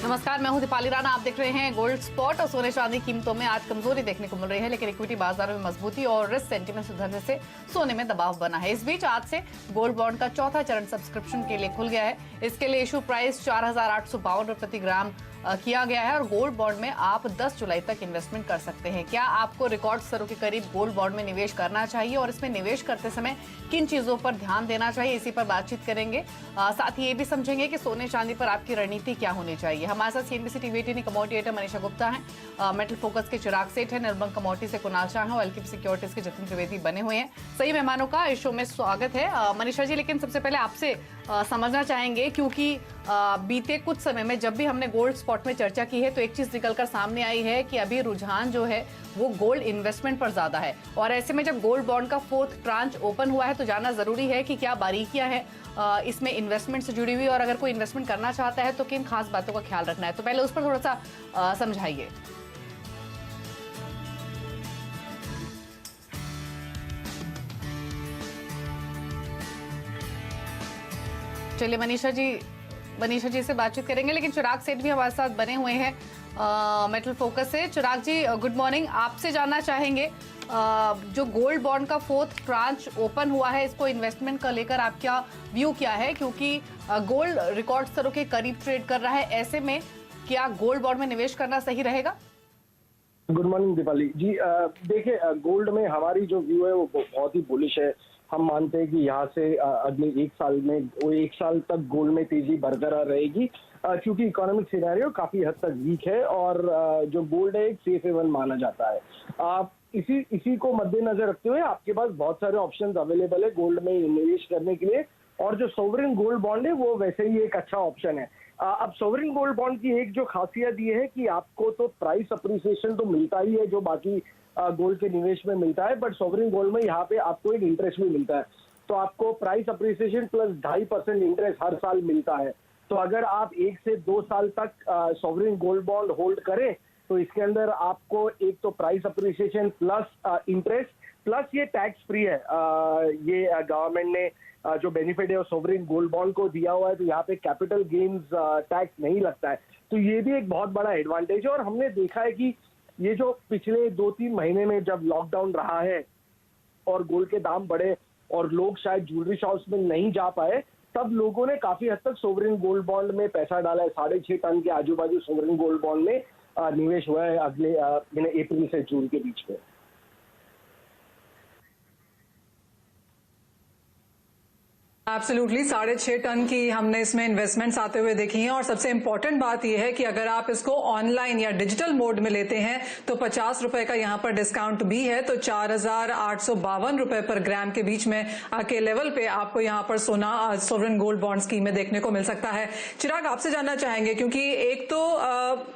नमस्कार, मैं हूं दीपाली राणा। आप देख रहे हैं गोल्ड स्पॉट। और सोने चांदी कीमतों में आज कमजोरी देखने को मिल रही है, लेकिन इक्विटी बाजार में मजबूती और रिस्क सेंटीमेंट सुधरने से सोने में दबाव बना है। इस बीच आज से गोल्ड बॉन्ड का चौथा चरण सब्सक्रिप्शन के लिए खुल गया है। इसके लिए इशू प्राइस 4,852 रुपए प्रति ग्राम किया गया है और गोल्ड बॉन्ड में आप 10 जुलाई तक इन्वेस्टमेंट कर सकते हैं। क्या आपको रिकॉर्ड स्तरों के करीब गोल्ड बॉन्ड में निवेश करना चाहिए और इसमें निवेश करते समय किन चीजों पर ध्यान देना चाहिए, इसी पर बातचीत करेंगे। साथ ही ये भी समझेंगे कि सोने चांदी पर आपकी रणनीति क्या होनी चाहिए। हमारे साथ CNBC TV 18 commodity editor Manisha Gupta है, मेटल फोकस के चिराग सेठ है, निर्मल कमोडिटी से कुणाल शाह है और एलकेपी सिक्योरिटीज के जतिन त्रिवेदी बने हुए हैं। सही मेहमानों का इस शो में स्वागत है। मनीषा जी, लेकिन सबसे पहले आपसे समझना चाहेंगे, क्योंकि बीते कुछ समय में जब भी हमने गोल्ड स्पॉट में चर्चा की है तो एक चीज निकलकर सामने आई है कि अभी रुझान जो है वो गोल्ड इन्वेस्टमेंट पर ज्यादा है। और ऐसे में जब गोल्ड बॉन्ड का 4th ट्रांच ओपन हुआ है तो जानना जरूरी है कि क्या बारीकियां हैं इसमें इन्वेस्टमेंट से जुड़ी हुई, और अगर कोई इन्वेस्टमेंट करना चाहता है तो किन खास बातों का ख्याल रखना है। तो पहले उस पर थोड़ा सा समझाइए। चलिए मनीषा जी से बातचीत करेंगे, लेकिन चिराग सेठ भी हमारे साथ बने हुए हैं मेटल फोकस से। चिराग जी, गुड मॉर्निंग। आपसे जानना चाहेंगे जो गोल्ड बॉन्ड का 4th ट्रांच ओपन हुआ है, इसको इन्वेस्टमेंट का लेकर आपका व्यू क्या है, क्योंकि गोल्ड रिकॉर्ड स्तरों के करीब ट्रेड कर रहा है। ऐसे में क्या गोल्ड बॉन्ड में निवेश करना सही रहेगा? गुड मॉर्निंग दीपाली जी। देखिए, गोल्ड में हमारी जो व्यू है वो बहुत ही बुलिश है। हम मानते हैं कि यहाँ से अगले एक साल तक गोल्ड में तेजी बरकरार रहेगी, क्योंकि इकोनॉमिक सिनेरियो काफी हद तक वीक है और जो गोल्ड है एक सेफ हेवन माना जाता है। आप इसी को मद्देनजर रखते हुए आपके पास बहुत सारे ऑप्शंस अवेलेबल है गोल्ड में निवेश करने के लिए, और जो सोवरेन गोल्ड बॉन्ड है वो वैसे ही एक अच्छा ऑप्शन है। अब सोवरेन गोल्ड बॉन्ड की एक जो खासियत ये है कि आपको तो प्राइस अप्रिसिएशन तो मिलता ही है जो बाकी गोल्ड के निवेश में मिलता है, बट सोवरेन गोल्ड में यहाँ पे आपको एक इंटरेस्ट भी मिलता है। तो आपको प्राइस अप्रिसिएशन प्लस 2.5% इंटरेस्ट हर साल मिलता है। तो अगर आप 1 से 2 साल तक सोवरेन गोल्ड बॉन्ड होल्ड करें तो इसके अंदर आपको एक तो price appreciation plus interest plus ये टैक्स फ्री है। ये गवर्नमेंट ने जो बेनिफिट है सोवरेन गोल्ड बॉन्ड को दिया हुआ है, तो यहाँ पे कैपिटल गेन्स टैक्स नहीं लगता है। तो ये भी एक बहुत बड़ा एडवांटेज है। और हमने देखा है कि ये जो पिछले 2-3 महीने में जब लॉकडाउन रहा है और गोल्ड के दाम बढ़े और लोग शायद ज्वेलरी शॉप्स में नहीं जा पाए, तब लोगों ने काफी हद तक सोवरेन गोल्ड बॉन्ड में पैसा डाला है। 6.5 टन के आजू बाजू सोवरेन गोल्ड बॉन्ड में निवेश हुआ है अगले अप्रैल से जून के बीच में। एब्सोल्युटली 6.5 टन की हमने इसमें इन्वेस्टमेंट्स आते हुए देखी हैं। और सबसे इंपॉर्टेंट बात यह है कि अगर आप इसको ऑनलाइन या डिजिटल मोड में लेते हैं तो 50 रुपए का यहां पर डिस्काउंट भी है। तो 4,852 रुपए पर ग्राम के बीच में के लेवल पे आपको यहां पर सोना सोवरेन गोल्ड बॉन्ड स्कीम में देखने को मिल सकता है। चिराग, आपसे जानना चाहेंगे, क्योंकि एक तो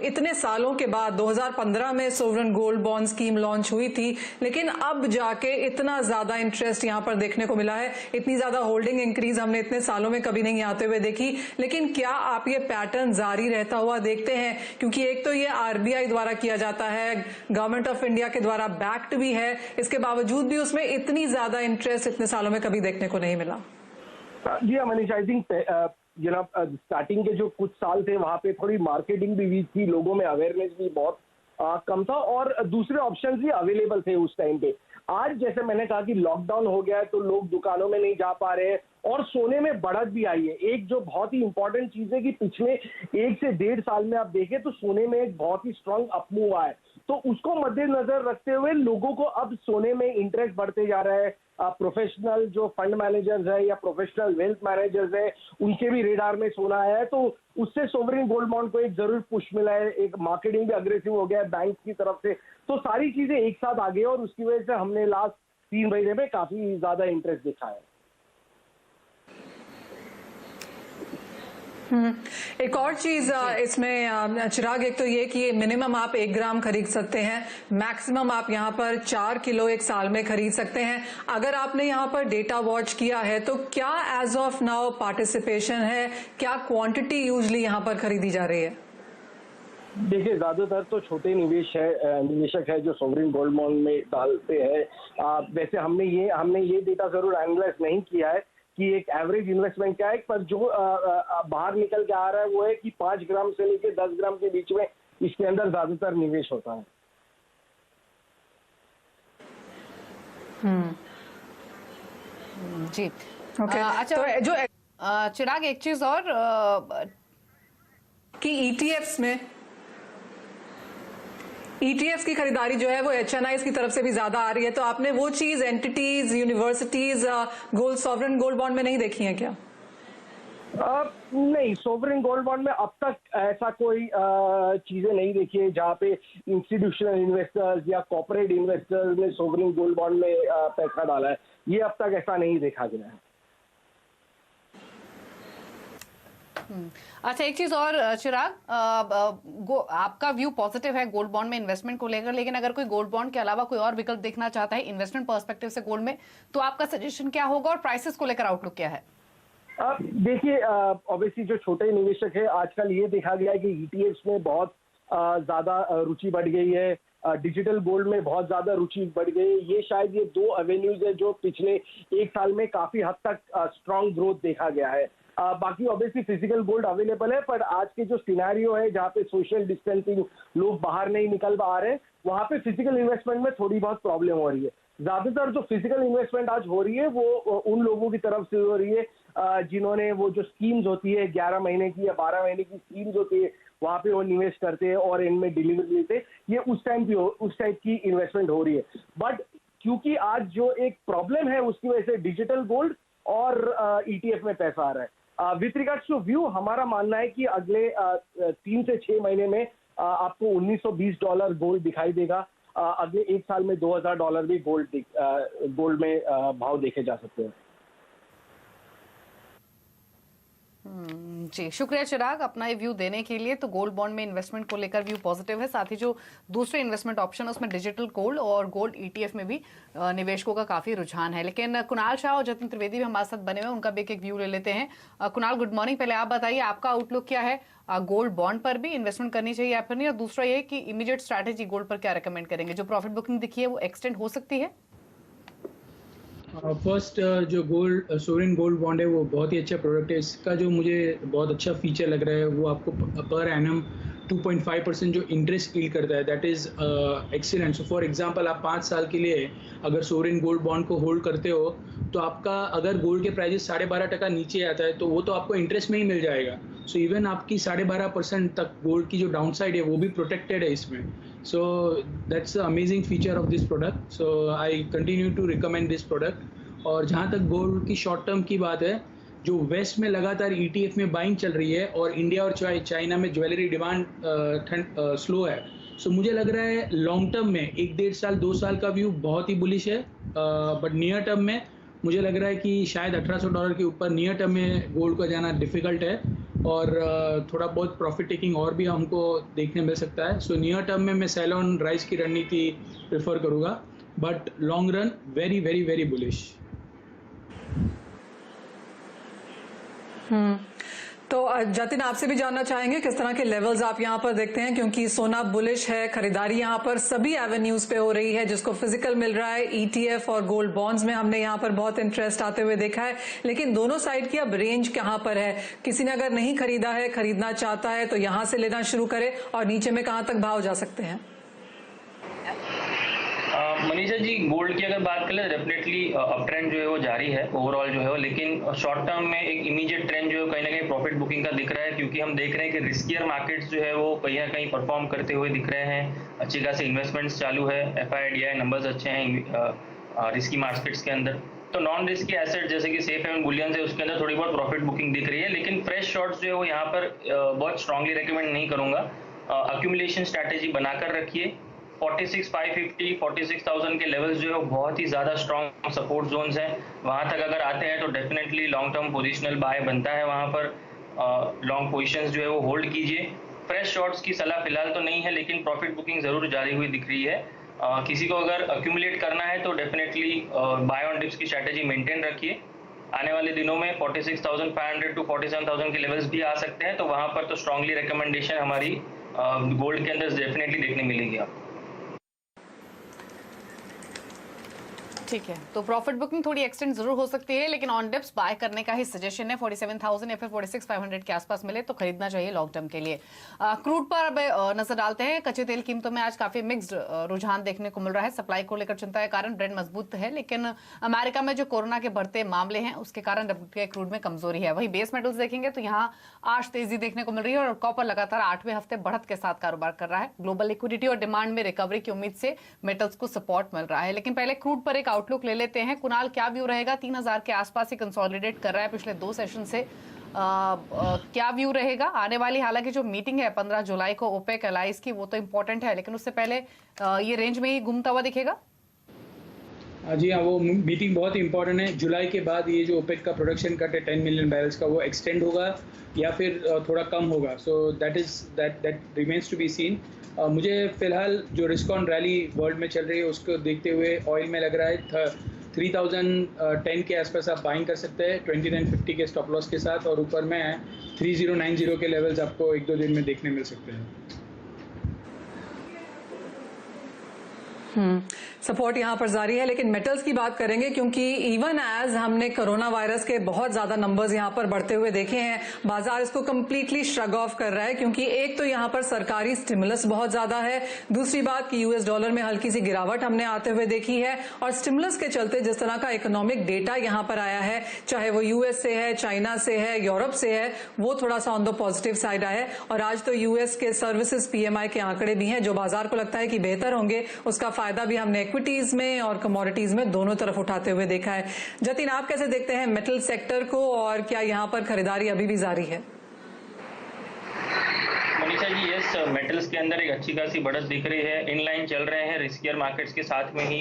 इतने सालों के बाद 2015 में sovereign gold bond scheme launch हुई थी, लेकिन अब जाके इतना ज्यादा इंटरेस्ट यहां पर देखने को मिला है, इतनी ज्यादा होल्डिंग इंक्रीज हमने इतने सालों में कभी नहीं आते हुए देखी। लेकिन क्या आप ये पैटर्न जारी रहता हुआ देखते हैं? क्योंकि एक तो ये आरबीआई द्वारा किया जाता है, गवर्नमेंट ऑफ इंडिया के द्वारा बैक्ड भी है, इसके बावजूद भी उसमें इतनी ज्यादा इंटरेस्ट इतने सालों में कभी देखने को नहीं मिला। जी मनीष, आई थिंक स्टार्टिंग के जो कुछ साल थे वहां पे थोड़ी मार्केटिंग भी वीक थी, लोगों में अवेयरनेस भी बहुत कम था और दूसरे ऑप्शन भी अवेलेबल थे उस टाइम पे। आज जैसे मैंने कहा कि लॉकडाउन हो गया है तो लोग दुकानों में नहीं जा पा रहे हैं और सोने में बढ़त भी आई है। एक जो बहुत ही इंपॉर्टेंट चीज है कि पिछले 1 से 1.5 साल में आप देखें तो सोने में एक बहुत ही स्ट्रांग अपमूव हुआ है। तो उसको मद्देनजर रखते हुए लोगों को अब सोने में इंटरेस्ट बढ़ते जा रहा है। प्रोफेशनल जो फंड मैनेजर्स है या प्रोफेशनल वेल्थ मैनेजर्स है, उनके भी रेडार में सोना आया है। तो उससे सोवरेन गोल्ड बॉन्ड को एक जरूर पुश मिला है, एक मार्केटिंग भी अग्रेसिव हो गया है बैंक की तरफ से। तो सारी चीजें एक साथ आ गई और उसकी वजह से हमने लास्ट 3 महीने में काफी ज्यादा इंटरेस्ट देखा है। एक और चीज इसमें चिराग, एक तो ये कि मिनिमम आप 1 ग्राम खरीद सकते हैं, मैक्सिमम आप यहाँ पर 4 किलो एक साल में खरीद सकते हैं। अगर आपने यहाँ पर डेटा वॉच किया है तो क्या एज ऑफ नाउ पार्टिसिपेशन है, क्या क्वांटिटी यूजली यहाँ पर खरीदी जा रही है? देखिए, ज्यादातर तो छोटे निवेशक है जो सोवरेन गोल्ड बॉन्ड में डालते हैं। वैसे हमने ये डेटा जरूर एनालाइज नहीं किया है कि एक एवरेज इन्वेस्टमेंट क्या है, पर जो बाहर निकल के आ रहा है वो है कि 5 ग्राम से लेके 10 ग्राम के बीच में इसके अंदर ज्यादातर निवेश होता है। जी ओके अच्छा तो जो चिराग, एक चीज और कि ईटीएफ्स की खरीदारी जो है वो एचएनआईज की तरफ से भी ज्यादा आ रही है, तो आपने वो चीज entities, universities, gold, sovereign gold bond में नहीं देखी है क्या? नहीं, सोवरेन गोल्ड बॉन्ड में अब तक ऐसा कोई चीजें नहीं देखी है जहाँ पे इंस्टीट्यूशनल इन्वेस्टर्स या कॉर्पोरेट इन्वेस्टर्स ने सोवरेन गोल्ड बॉन्ड में पैसा डाला है। ये अब तक ऐसा नहीं देखा गया है। अच्छा, एक चीज और चिराग, आपका व्यू पॉजिटिव है गोल्ड बॉन्ड में इन्वेस्टमेंट को लेकर, लेकिन अगर कोई गोल्ड बॉन्ड के अलावा कोई और विकल्प देखना चाहता है इन्वेस्टमेंट पर्सपेक्टिव से गोल्ड में, तो आपका सजेशन क्या होगा और प्राइसेस को लेकर आउटलुक क्या है? देखिए, ऑब्वियसली जो छोटे निवेशक है, आजकल ये देखा गया है कि ईटीएफ्स में बहुत ज्यादा रुचि बढ़ गई है, डिजिटल गोल्ड में बहुत ज्यादा रुचि बढ़ गई है। ये शायद ये दो एवेन्यूज है जो पिछले एक साल में काफी हद तक स्ट्रांग ग्रोथ देखा गया है। बाकी ऑब्वियसली फिजिकल गोल्ड अवेलेबल है, पर आज के जो सिनेरियो है जहाँ पे सोशल डिस्टेंसिंग, लोग बाहर नहीं निकल पा रहे हैं, वहाँ पे फिजिकल इन्वेस्टमेंट में थोड़ी बहुत प्रॉब्लम हो रही है। ज्यादातर जो फिजिकल इन्वेस्टमेंट आज हो रही है वो उन लोगों की तरफ से हो रही है जिन्होंने वो जो स्कीम्स होती है 11 महीने की या 12 महीने की स्कीम्स होती है, वहाँ पे वो निवेश करते हैं और इनमें डिलीवरी देते हैं। ये उस टाइप की इन्वेस्टमेंट हो रही है। बट क्योंकि आज जो एक प्रॉब्लम है उसकी वजह से डिजिटल गोल्ड और ईटीएफ में पैसा आ रहा है। विथ रिगार्ड्स टू व्यू, हमारा मानना है कि अगले 3 से 6 महीने में आपको $1920 गोल्ड दिखाई देगा। अगले एक साल में $2000 भी गोल्ड में भाव देखे जा सकते हैं। जी, शुक्रिया चिराग अपना ये व्यू देने के लिए। तो गोल्ड बॉन्ड में इन्वेस्टमेंट को लेकर व्यू पॉजिटिव है, साथ ही जो दूसरे इन्वेस्टमेंट ऑप्शन है उसमें डिजिटल गोल्ड और गोल्ड ईटीएफ में भी निवेशकों का काफी रुझान है। लेकिन कुणाल शाह और जतिन त्रिवेदी भी हमारे साथ बने हुए हैं, उनका भी एक व्यू ले लेते हैं। Kunal, good morning. पहले आप बताइए आपका आउटलुक क्या है, गोल्ड बॉन्ड पर भी इन्वेस्टमेंट करनी चाहिए या फिर नहीं, और दूसरा ये कि इमीडिएट स्ट्रैटेजी गोल्ड पर क्या रिकमेंड करेंगे? जो प्रॉफिट बुकिंग दिखी है वो एक्सटेंड हो सकती है? फर्स्ट जो गोल्ड सोवरेन गोल्ड बॉन्ड है वो बहुत ही अच्छा प्रोडक्ट है। इसका जो मुझे बहुत अच्छा फीचर लग रहा है वो आपको पर एनम 2.5% जो इंटरेस्ट यील्ड करता है, that is excellent. So for example, आप 5 साल के लिए अगर सोवरेन गोल्ड बॉन्ड को होल्ड करते हो तो आपका अगर गोल्ड के प्राइजेस 12.5% नीचे आता है तो वो तो आपको इंटरेस्ट में ही मिल जाएगा। सो इवन आपकी 12.5% तक गोल्ड की जो डाउन साइड है वो भी प्रोटेक्टेड है इसमें। So that's the amazing feature of this product. So I continue to recommend this product. और जहाँ तक गोल्ड की शॉर्ट टर्म की बात है, जो वेस्ट में लगातार ईटीएफ में बाइंग चल रही है और इंडिया और चाइना में ज्वेलरी डिमांड स्लो है, सो मुझे लग रहा है लॉन्ग टर्म में 1-1.5 साल 2 साल का व्यू बहुत ही बुलिश है। बट नियर टर्म में मुझे लग रहा है कि शायद $1800 के ऊपर नियर टर्म में गोल्ड को जाना डिफ़िकल्ट है और थोड़ा बहुत प्रॉफिट टेकिंग और भी हमको देखने मिल सकता है। सो नियर टर्म में मैं सेल ऑन राइज की रणनीति प्रेफर करूँगा, but long run very very very bullish. तो जतिन, आपसे भी जानना चाहेंगे किस तरह के लेवल्स आप यहाँ पर देखते हैं, क्योंकि सोना बुलिश है, खरीदारी यहाँ पर सभी एवेन्यूज पे हो रही है, जिसको फिजिकल मिल रहा है ईटीएफ और गोल्ड बॉन्ड्स में हमने यहाँ पर बहुत इंटरेस्ट आते हुए देखा है। लेकिन दोनों साइड की अब रेंज कहाँ पर है? किसी ने अगर नहीं खरीदा है, खरीदना चाहता है तो यहाँ से लेना शुरू करे और नीचे में कहाँ तक भाव जा सकते हैं? मनीषा जी, गोल्ड की अगर बात करें डेफिनेटली अप ट्रेंड जो है वो जारी है ओवरऑल जो है वो, लेकिन शॉर्ट टर्म में एक इमीडिएट ट्रेंड जो है कहीं ना कहीं प्रॉफिट बुकिंग का दिख रहा है, क्योंकि हम देख रहे हैं कि रिस्कियर मार्केट्स जो है वो कहीं ना कहीं परफॉर्म करते हुए दिख रहे हैं। अच्छी खासी इन्वेस्टमेंट्स चालू है, FIDI नंबर्स अच्छे हैं रिस्की मार्केट्स के अंदर। तो नॉन रिस्की एसेट जैसे कि सेफ हेवन बुलियन है उसके अंदर थोड़ी बहुत प्रॉफिट बुकिंग दिख रही है, लेकिन फ्रेश शॉर्ट्स जो है वो यहाँ पर बहुत स्ट्रांगली रिकमेंड नहीं करूँगा। अक्यूमुलेशन स्ट्रैटेजी बनाकर रखिए। 46,550 46,000 के लेवल्स जो है बहुत ही ज़्यादा स्ट्रॉन्ग सपोर्ट जोन्स हैं। वहाँ तक अगर आते हैं तो definitely long term positional buy बनता है, वहाँ पर लॉन्ग पोजिशंस जो है वो होल्ड कीजिए। फ्रेश शॉर्ट्स की सलाह फिलहाल तो नहीं है, लेकिन प्रॉफिट बुकिंग ज़रूर जारी हुई दिख रही है। किसी को अगर अक्यूमुलेट करना है तो डेफिनेटली बाय ऑन डिप्स की स्ट्रैटेजी मेंटेन रखिए। आने वाले दिनों में 46,500 to 47,000 के लेवल्स भी आ सकते हैं, तो वहाँ पर तो स्ट्रांगली रिकमेंडेशन हमारी गोल्ड के अंदर डेफिनेटली देखने मिलेगी आपको। ठीक है, तो प्रॉफिट बुकिंग थोड़ी एक्सटेंड जरूर हो सकती है, लेकिन ऑन डिप्स बाय करने का ही सजेशन है। 47,000 या फिर 46,500 के आसपास मिले तो खरीदना चाहिए लॉन्ग टर्म के लिए। क्रूड पर अब नजर डालते हैं। कच्चे तेल कीमतों में आज काफी मिक्स्ड रुझान देखने को मिल रहा है। सप्लाई को लेकर चिंता के कारण ब्रेंट मजबूत है, लेकिन अमेरिका में जो कोरोना के बढ़ते मामले हैं उसके कारण क्रूड में कमजोरी है। वही बेस मेटल्स देखेंगे तो यहाँ आज तेजी देखने को मिल रही है और कॉपर लगातार 8वें हफ्ते बढ़त के साथ कारोबार कर रहा है। ग्लोबल लिक्विडिटी और डिमांड में रिकवरी की उम्मीद से मेटल्स को सपोर्ट मिल रहा है। लेकिन पहले क्रूड पर एक आउटलुक ले लेते हैं। कुणाल, क्या व्यू रहेगा? 3,000 के आसपास ही कंसोलिडेट कर रहा है पिछले 2 सेशन से। क्या व्यू रहेगा आने वाली? हालांकि जो मीटिंग है 15 जुलाई को ओपेक एलाइज की, वो तो इंपॉर्टेंट है, लेकिन उससे पहले ये रेंज में ही घूमता हुआ दिखेगा। जी हाँ, वो मीटिंग बहुत ही इंपॉर्टेंट है। जुलाई के बाद ये जो ओपेक का प्रोडक्शन कट है 10 मिलियन बैरल्स का, वो एक्सटेंड होगा या फिर थोड़ा कम होगा। So that remains to be seen. मुझे फिलहाल जो रिस्क ऑन रैली वर्ल्ड में चल रही है उसको देखते हुए ऑयल में लग रहा है 3010 के आसपास आप बाइंग कर सकते हैं 2950 के स्टॉप लॉस के साथ, और ऊपर में 3090 के लेवल्स आपको 1-2 दिन में देखने मिल सकते हैं। सपोर्ट यहाँ पर जारी है, लेकिन मेटल्स की बात करेंगे क्योंकि इवन एज हमने कोरोना वायरस के बहुत ज्यादा नंबर्स यहाँ पर बढ़ते हुए देखे हैं, बाजार इसको कंप्लीटली श्रग ऑफ कर रहा है। क्योंकि एक तो यहाँ पर सरकारी स्टिमुलस बहुत ज्यादा है, दूसरी बात कि यूएस डॉलर में हल्की सी गिरावट हमने आते हुए देखी है, और स्टिमुलस के चलते जिस तरह का इकोनॉमिक डेटा यहाँ पर आया है, चाहे वो यूएस से है, चाइना से है, यूरोप से है, वो थोड़ा सा ऑन द पॉजिटिव साइड आया है। और आज तो यूएस के सर्विसेज पीएमआई के आंकड़े भी हैं जो बाजार को लगता है कि बेहतर होंगे। उसका फायदा भी हमने इक्विटीज में और कमोडिटीज में दोनों तरफ उठाते हुए देखा है। जतिन, आप कैसे देखते हैं मेटल सेक्टर को, और क्या यहाँ पर खरीदारी अभी भी जारी है? मनीषा जी, यस, मेटल्स के अंदर एक अच्छी खासी बढ़त दिख रही है। इनलाइन चल रहे हैं रिस्कियर मार्केट्स के साथ में ही,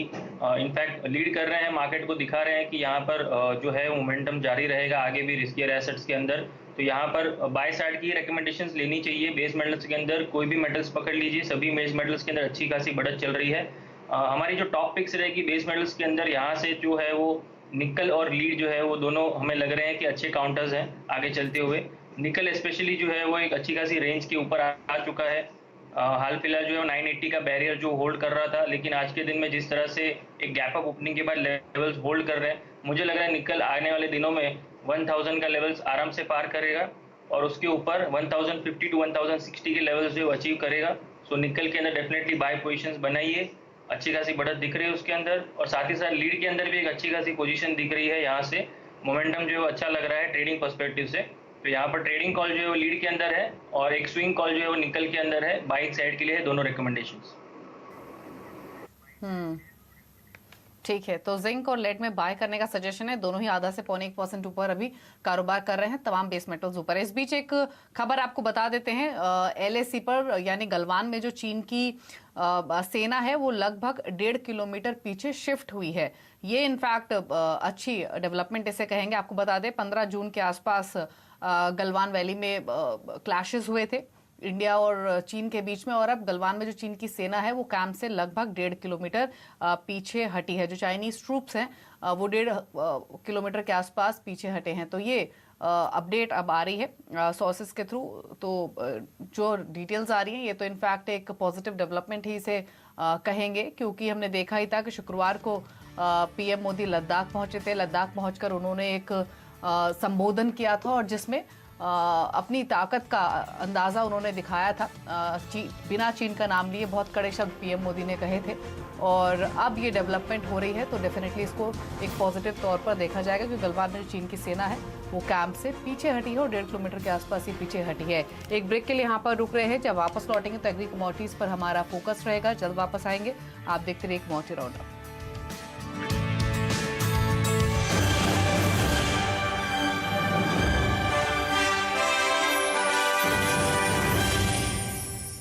इनफैक्ट लीड कर रहे हैं, मार्केट को दिखा रहे हैं कि यहाँ पर जो है मोमेंटम जारी रहेगा आगे भी रिस्कियर एसेट्स के अंदर। तो यहाँ पर बाय साइड की रिकमेंडेशंस लेनी चाहिए। बेस मेटल्स के अंदर कोई भी मेटल्स पकड़ लीजिए, सभी बेस मेटल्स के अंदर अच्छी खासी बढ़त चल रही है। हमारी जो टॉप पिक्स रहेगी बेस मेटल्स के अंदर, यहाँ से जो है वो निकल और लीड जो है वो दोनों हमें लग रहे हैं कि अच्छे काउंटर्स हैं आगे चलते हुए। निकल स्पेशली जो है वो एक अच्छी खासी रेंज के ऊपर आ चुका है। हाल फिलहाल जो है 980 का बैरियर जो होल्ड कर रहा था, लेकिन आज के दिन में जिस तरह से एक गैप अप ओपनिंग के बाद लेवल्स होल्ड कर रहे हैं, मुझे लग रहा है निकल आने वाले दिनों में 1000 का लेवल्स आराम से पार करेगा और उसके ऊपर 1050 टू 1060 के लेवल्स जो अचीव करेगा। सो निकल के अंदर डेफिनेटली बाय पोजिशंस बनाइए, अच्छी खासी बढ़त दिख रही है उसके अंदर, और साथ ही साथ लीड के अंदर भी एक अच्छी खासी पोजीशन दिख रही है। यहाँ से मोमेंटम जो है अच्छा लग रहा है ट्रेडिंग पर्सपेक्टिव से। तो यहाँ पर ट्रेडिंग कॉल जो है वो लीड के अंदर है और एक स्विंग कॉल जो है वो निकल के अंदर है, बाइक साइड के लिए है, दोनों रिकमेंडेशंस। ठीक है, तो जिंक और लेड में बाय करने का सजेशन है। दोनों ही आधा से 0.25% ऊपर अभी कारोबार कर रहे हैं, तमाम बेस मेटल्स ऊपर। इस बीच एक खबर आपको बता देते हैं, एलएसी पर यानी गलवान में जो चीन की सेना है वो लगभग 1.5 किलोमीटर पीछे शिफ्ट हुई है। ये इनफैक्ट अच्छी डेवलपमेंट इसे कहेंगे। आपको बता दें 15 जून के आसपास गलवान वैली में क्लैशेस हुए थे इंडिया और चीन के बीच में, और अब गलवान में जो चीन की सेना है वो कैंप से लगभग 1.5 किलोमीटर पीछे हटी है। जो चाइनीज ट्रूप्स हैं वो 1.5 किलोमीटर के आसपास पीछे हटे हैं। तो ये अपडेट अब आ रही है सोर्सेस के थ्रू। तो जो डिटेल्स आ रही हैं ये तो इनफैक्ट एक पॉजिटिव डेवलपमेंट ही इसे कहेंगे, क्योंकि हमने देखा ही था कि शुक्रवार को पीएम मोदी लद्दाख पहुंचे थे। लद्दाख पहुंचकर उन्होंने एक संबोधन किया था और जिसमें अपनी ताकत का अंदाज़ा उन्होंने दिखाया था। बिना चीन का नाम लिए बहुत कड़े शब्द पीएम मोदी ने कहे थे, और अब ये डेवलपमेंट हो रही है तो डेफिनेटली इसको एक पॉजिटिव तौर पर देखा जाएगा कि गलवान में जो चीन की सेना है वो कैंप से पीछे हटी है और 1.5 किलोमीटर के आसपास ही पीछे हटी है। एक ब्रेक के लिए यहाँ पर रुक रहे हैं। जब वापस लौटेंगे तो एग्री कमोडिटीज पर हमारा फोकस रहेगा। जल्द वापस आएंगे। आप देखते रहिए कमोडिटी राउंडअप।